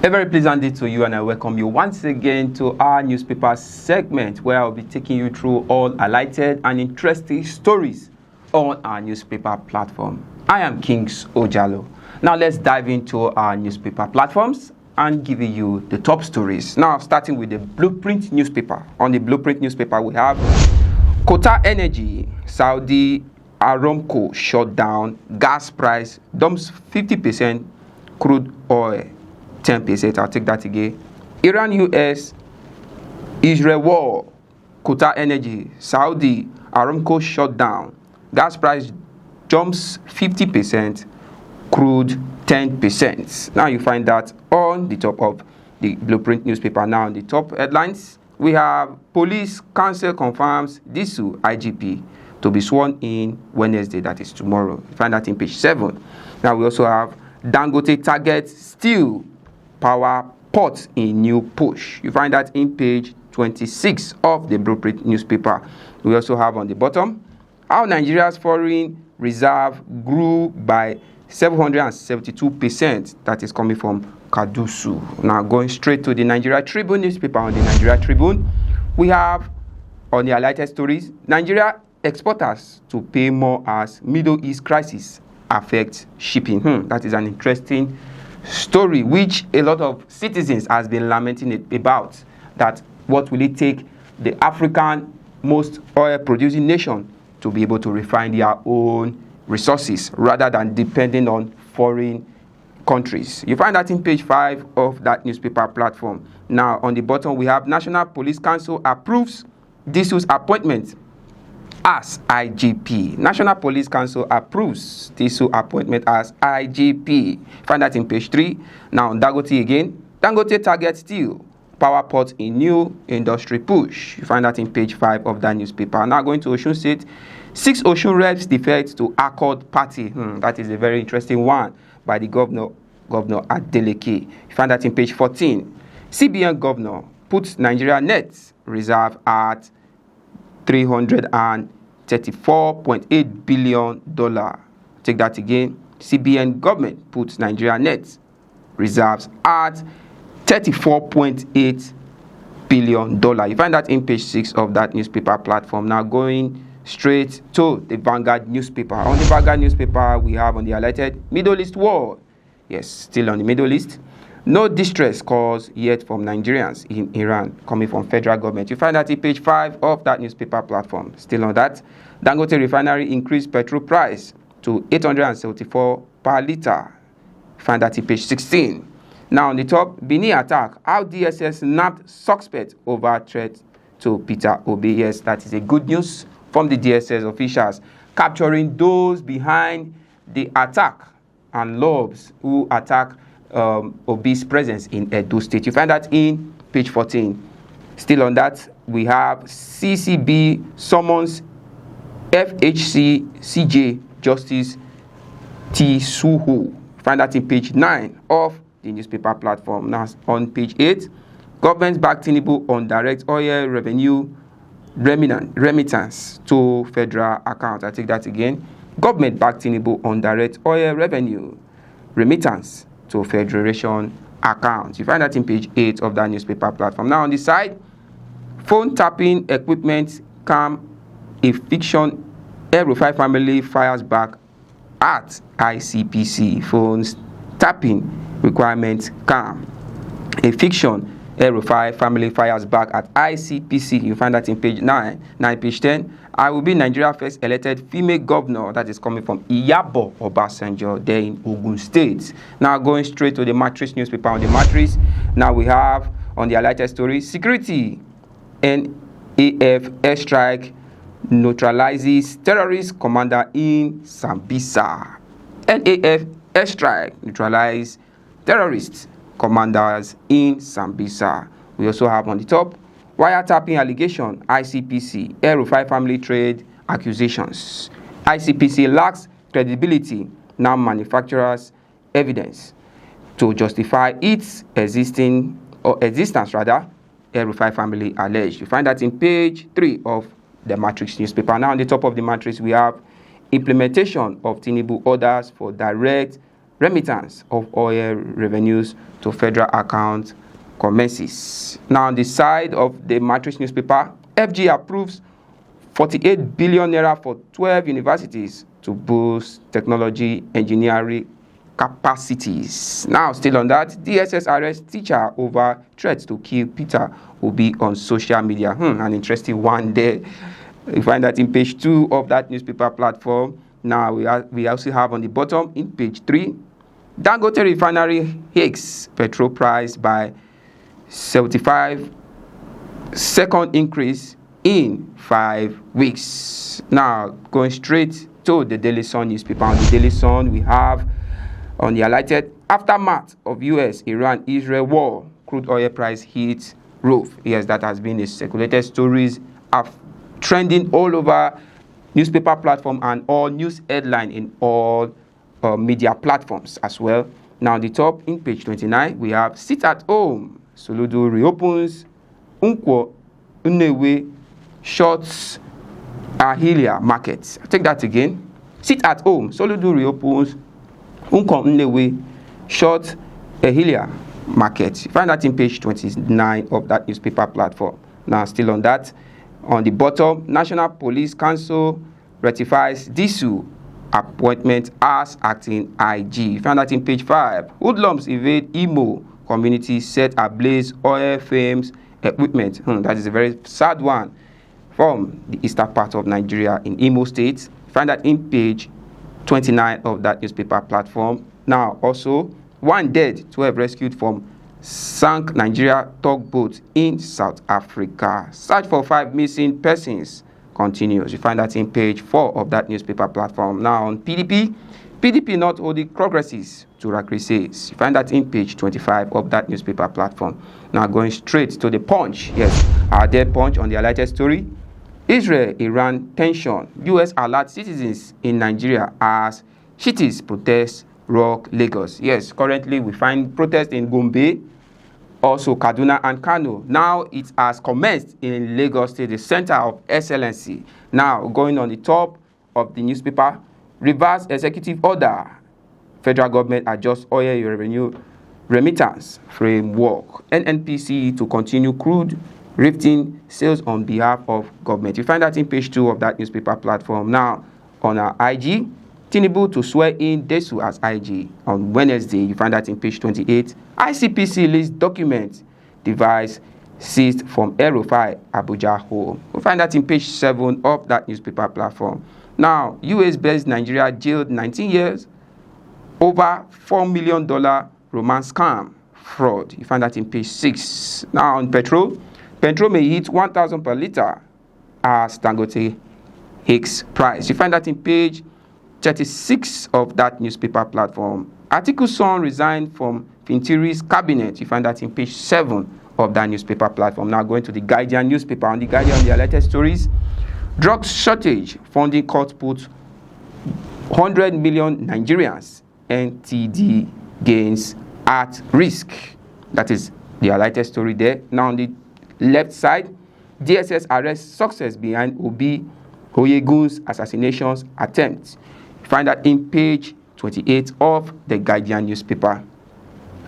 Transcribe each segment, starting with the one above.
A very pleasant day to you, and I welcome you once again to our newspaper segment where I'll be taking you through all highlighted and interesting stories on our newspaper platform. I am Kings Ojalo. Now let's dive into our newspaper platforms and give you the top stories. Now starting with the Blueprint newspaper. On the Blueprint newspaper we have Qatar Energy, Saudi Aramco shut down, gas price dumps 50%, crude oil 10%. I'll take that again. Iran, US, Israel war, Qatar Energy, Saudi Aramco shut down, gas price jumps 50%, crude 10%. Now you find that on the top of the Blueprint newspaper. Now on the top headlines, we have Police Council confirms Disu IGP to be sworn in Wednesday, that is tomorrow. You find that in page 7. Now we also have Dangote targets steel power port in new push. You find that in page 26 of the Blueprint newspaper. We also have on the bottom how Nigeria's foreign reserve grew by 772%. That is coming from Kadusu. Now going straight to the Nigeria Tribune newspaper. On the Nigeria Tribune, we have on the highlighted stories, Nigeria exporters to pay more as Middle East crisis affects shipping. That is an interesting story which a lot of citizens has been lamenting about, that what will it take the African most oil producing nation to be able to refine their own resources rather than depending on foreign countries. You find that in page 5 of that newspaper platform. Now on the bottom we have National Police Council approves Disu's appointment as IGP. National Police Council approves Disu appointment as IGP. Find that in page 3. Now on Dangote again. Dangote targets steel power port in new industry push. You find that in page 5 of that newspaper. Now going to Osun State. 6 Osun reps defect to Accord Party. That is a very interesting one by the governor Adeleke. You find that in page 14. CBN governor puts Nigeria net reserve at $334.8 billion. Take that again. CBN government puts Nigeria net reserves at $34.8 billion. You find that in page 6 of that newspaper platform. Now going straight to the Vanguard newspaper. On the Vanguard newspaper, we have on the highlighted Middle East war. Yes, still on the Middle East. No distress calls yet from Nigerians in Iran, coming from federal government. You find that in page 5 of that newspaper platform. Still on that, Dangote refinery increased petrol price to 874 per litre. You find that in page 16. Now on the top, Benin attack, how DSS nabbed suspect over threat to Peter Obi. Yes, that is a good news from the DSS officials, capturing those behind the attack and lobs who attack Obi's presence in Edo State. You find that in page 14. Still on that, we have CCB summons FHC CJ Justice T. Suhu. Find that in page 9 of the newspaper platform. Now on page 8, government backed Tinubu on direct oil revenue remittance to federal account. I take that again. Government backed Tinubu on direct oil revenue remittance to federation account. You find that in page 8 of that newspaper platform. Now on the side, phone tapping equipment calm eviction, el-rufai family fires back at ICPC. Phones tapping requirements calm eviction, el-rufai family fires back at ICPC. You find that in page 9. Page 10. I will be Nigeria first elected female governor. That is coming from Iyabo Obasanjo there in Ogun State. Now going straight to the Matrix newspaper. On the Matrix, now we have on the highlighted story, security NAF airstrike neutralizes terrorist commander in Sambisa. NAF airstrike neutralizes terrorist commanders in Sambisa. We also have on the top, wiretapping allegation, ICPC, el-rufai family trade accusations. ICPC lacks credibility, now manufacturers evidence to justify its existence, el-rufai family alleged. You find that in page 3 of the Matrix newspaper. Now on the top of the Matrix, we have implementation of Tinubu orders for direct remittance of oil revenues to federal account commences. Now, on the side of the Matrix newspaper, FG approves 48 billion naira for 12 universities to boost technology engineering capacities. Now, still on that, DSS arrests teacher over threats to kill Peter Obi on social media. An interesting one there. You find that in page 2 of that newspaper platform. Now, we also have on the bottom in page 3, Dangote refinery hikes petrol price by 75, second increase in 5 weeks. Now, going straight to the Daily Sun newspaper. On the Daily Sun, we have on the highlighted aftermath of US-Iran-Israel war, crude oil price hits roof. Yes, that has been a circulated stories of trending all over newspaper platform and all news headline in all media platforms as well. Now, on the top in page 29, we have sit at home. Soludo reopens. Unkwo Nnewi shuts Ahilia markets. I'll take that again. Sit at home. Soludo reopens. Unkwo Nnewi shuts Ahilia market. You find that in page 29 of that newspaper platform. Now, still on that, on the bottom, National Police Council ratifies Disu appointment as acting IG. You find that in page 5. Hoodlums evade Imo community set ablaze oil fames equipment. That is a very sad one from the eastern part of Nigeria in Imo State. You find that in page 29 of that newspaper platform. Now, also, 1 dead, 12 rescued from sank Nigeria tugboat in South Africa. Search for 5 missing persons continues. You find that in page 4 of that newspaper platform. Now, on PDP not holding progresses to recruits. You find that in page 25 of that newspaper platform. Now, going straight to the Punch. Yes, our dead Punch on the highlighted story. Israel-Iran tension. US alert citizens in Nigeria as Shiites protest rock Lagos. Yes, currently we find protests in Gombe, also Kaduna and Kano. Now it has commenced in Lagos State, the center of excellency. Now, going on the top of the newspaper, reverse executive order. Federal government adjusts oil revenue remittance framework. NNPC to continue crude rifting sales on behalf of government. You find that in page 2 of that newspaper platform. Now, on our IG, Tinubu to swear in Desu as IG on Wednesday. You find that in page 28. ICPC list document device seized from el-rufai Abuja home. We find that in page 7 of that newspaper platform. Now, US-based Nigeria jailed 19 years over $4 million romance scam fraud. You find that in page 6. Now, on petrol may hit 1,000 per liter as Dangote hikes price. You find that in page 36 of that newspaper platform. Atiku Son resigned from Fintiri's cabinet. You find that in page 7 of that newspaper platform. Now, going to the Guardian newspaper. On the Guardian, the latest stories. Drugs shortage, funding cuts put 100 million Nigerians NTD gains at risk. That is the latest story there. Now, on the left side, DSS arrests success behind Obi Oyegun's assassinations attempt. Find that in page 28 of the Guardian newspaper.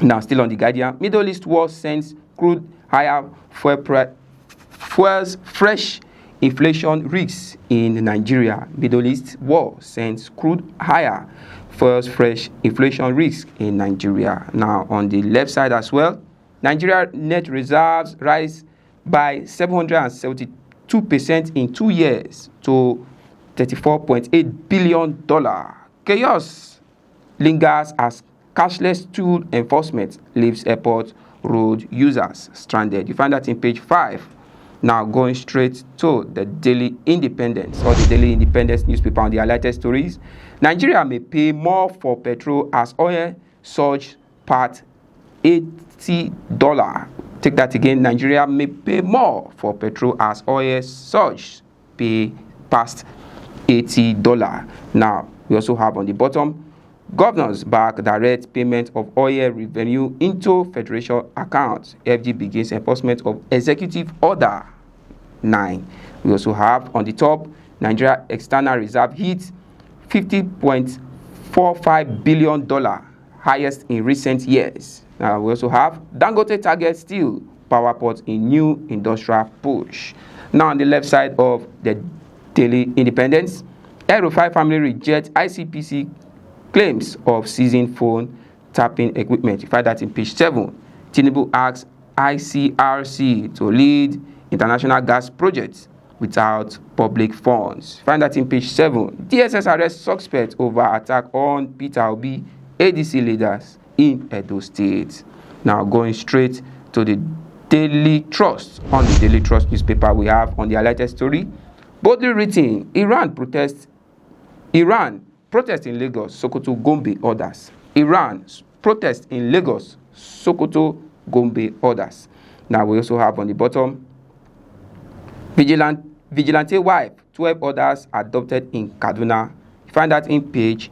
Now, still on the Guardian, Middle East war sends crude higher fuels fresh inflation risks in Nigeria. Middle East war sends crude higher fuels fresh inflation risks in Nigeria. Now, on the left side as well, Nigeria net reserves rise by 772% in 2 years to $34.8 billion. Chaos lingers as cashless tool enforcement leaves airport road users stranded. You find that in page 5. Now, going straight to the Daily Independence or the Daily Independence newspaper on the highlighted stories. Nigeria may pay more for petrol as oil surge past $80. Take that again. Nigeria may pay more for petrol as oil surge pay past $80. Now, we also have on the bottom, governors back direct payment of oil revenue into federation accounts. FG begins enforcement of Executive Order 9. We also have on the top, Nigeria external reserve hits $50.45 billion highest in recent years. Now we also have Dangote targets steel power port in new industrial push. Now on the left side of the Daily Independence, el-Rufai family rejects ICPC claims of seizing phone tapping equipment. You find that in page 7. Tinubu asks ICRC to lead international gas projects without public funds. Find that in page 7. DSS arrests suspect over attack on Peter Obi ADC leaders in Edo State. Now going straight to the Daily Trust. On the Daily Trust newspaper, we have on the highlighted story, boldly written, Iran protest in Lagos, Sokoto, Gombe orders. Iran protest in Lagos, Sokoto, Gombe orders. Now we also have on the bottom, vigilante wife, 12 orders adopted in Kaduna. You find that in page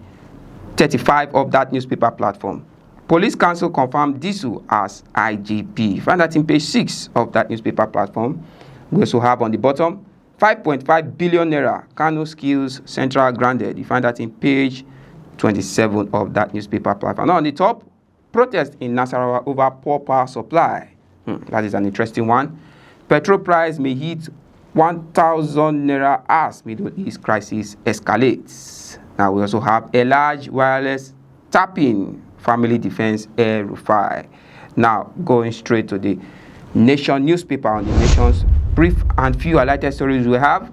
35 of that newspaper platform. Police Council confirmed Disu as IGP. You find that in page 6 of that newspaper platform. We also have on the bottom, 5.5 billion naira Kano Skills Central granted. You find that in page 27 of that newspaper platform. Now on the top, protest in Nasarawa over poor power supply. That is an interesting one. Petrol price may hit 1,000 naira as Middle East crisis escalates. Now we also have a large wireless tapping family defense el-Rufai. Now going straight to the Nation newspaper. On the Nation's brief and few highlighted stories, we have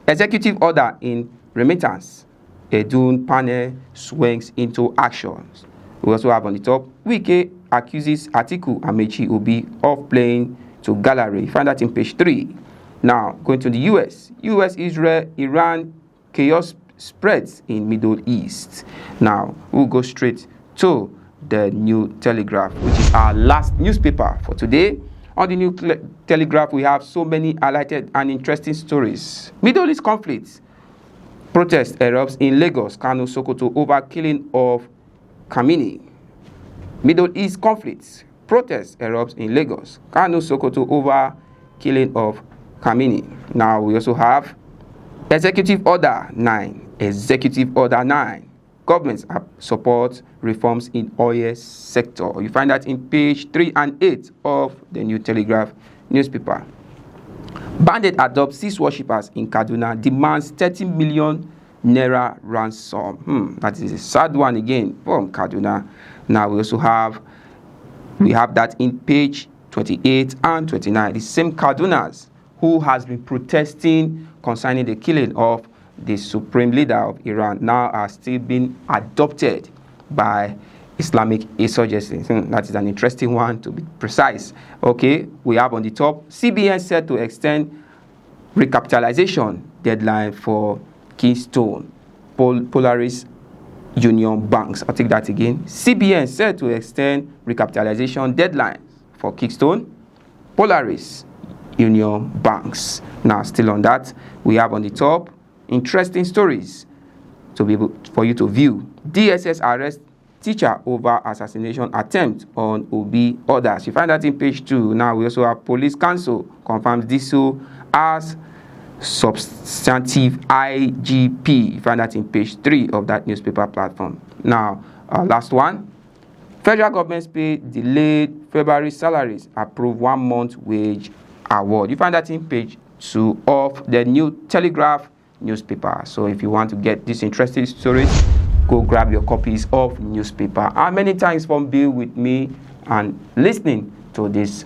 executive order in remittance. Edun panel swings into actions. We also have on the top, Wike accuses Atiku Amechi Obi of playing to gallery. Find that in page 3. Now going to the US, Israel, Iran, chaos spreads in Middle East. Now we'll go straight to the New Telegraph, which is our last newspaper for today. On the New Telegraph, we have so many highlighted and interesting stories. Middle East conflicts. Protest erupts in Lagos, Kano, Sokoto over killing of Kamini. Middle East conflicts. Protest erupts in Lagos, Kano, Sokoto over killing of Kamini. Now we also have Executive Order 9. Executive Order 9. Governments support reforms in oil sector. You find that in page 3 and 8 of the New Telegraph newspaper. Bandit adopts 6 worshippers in Kaduna, demands 30 million naira ransom. That is a sad one again from Kaduna. Now we also have that in page 28 and 29. The same Kadunas who has been protesting concerning the killing of the supreme leader of Iran now are still being adopted by Islamic insurgency. That is an interesting one, to be precise. Okay, we have on the top, CBN set to extend recapitalization deadline for Keystone, Polaris Union Banks. I'll take that again. CBN set to extend recapitalization deadline for Keystone, Polaris Union Banks. Now, still on that, we have on the top, interesting stories to be able for you to view. DSS arrest teacher over assassination attempt on Obi orders. You find that in page 2. Now we also have Police Council confirms Disu as substantive IGP. You find that in page 3 of that newspaper platform. Now, last one. Federal government's pay delayed February salaries approve 1 month wage award. You find that in page 2 of the New Telegraph newspaper. So if you want to get these interesting stories, go grab your copies of newspaper. And many thanks for being with me and listening to this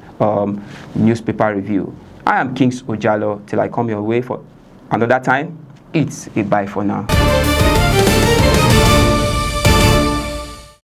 newspaper review. I am Kings Ojalo. Till I come your way for another time, it's a bye for now.